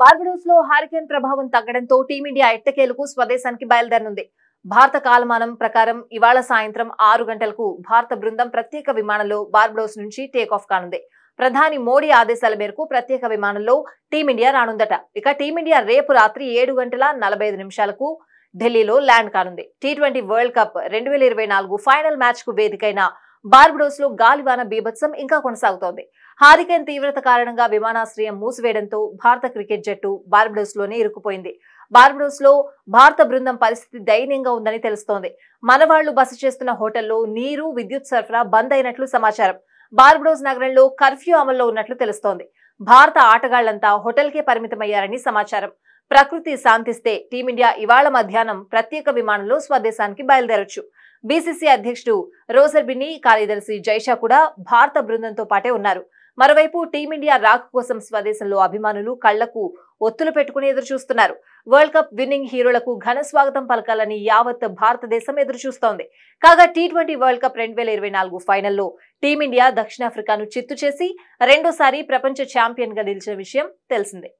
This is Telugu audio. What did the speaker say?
బార్బడోస్ లో హారికేన్ ప్రభావం తగ్గడంతో టీమిండియా ఎట్టకేలకు స్వదేశానికి బయలుదేరనుంది. భారత కాలమానం ప్రకారం ఇవాళ సాయంత్రం 6 గంటలకు భారత బృందం ప్రత్యేక విమానంలో బార్బడోస్ నుంచి టేకాఫ్ కానుంది. ప్రధాని మోడీ ఆదేశాల మేరకు ప్రత్యేక విమానంలో టీమిండియా రానుందట. ఇక టీమిండియా రేపు రాత్రి 7:45 ఢిల్లీలో ల్యాండ్ కానుంది. T20 world cup 2024 final match కు వేదికైన బార్బడోస్ లో గాలివాన బీభత్సం ఇంకా కొనసాగుతోంది. హారికేన్ తీవ్రత కారణంగా విమానాశ్రయం మూసివేయడంతో భారత క్రికెట్ జట్టు బార్బడోస్ లోనే ఇరుక్కుపోయింది. బార్బడోస్ లో భారత బృందం పరిస్థితి దయనీయంగా ఉందని తెలుస్తోంది. మనవాళ్లు బస చేస్తున్న హోటల్లో నీరు, విద్యుత్ సరఫరా బంద్ అయినట్లు సమాచారం. బార్బడోస్ నగరంలో కర్ఫ్యూ అమల్లో ఉన్నట్లు తెలుస్తోంది. భారత ఆటగాళ్లంతా హోటల్కే పరిమితమయ్యారని సమాచారం. ప్రకృతి శాంతిస్తే టీమిండియా ఇవాళ మధ్యాహ్నం ప్రత్యేక విమానంలో స్వదేశానికి బయలుదేరొచ్చు. బీసీసీ అధ్యక్షుడు రోజర్ బిన్నీ, కార్యదర్శి జైషా కూడా భారత బృందంతో పాటే ఉన్నారు. మరోవైపు టీమిండియా రాక కోసం స్వదేశంలో అభిమానులు కళ్లకు ఒత్తులు పెట్టుకుని ఎదురుచూస్తున్నారు. వరల్డ్ కప్ విన్నింగ్ హీరోలకు ఘన స్వాగతం పలకాలని యావత్ భారతదేశం ఎదురుచూస్తోంది. కాగా టీ20 వరల్డ్ కప్ 2024 ఫైనల్లో టీమిండియా దక్షిణాఫ్రికాను చిత్తు చేసి రెండోసారి ప్రపంచ ఛాంపియన్ గా నిలిచిన విషయం తెలిసిందే.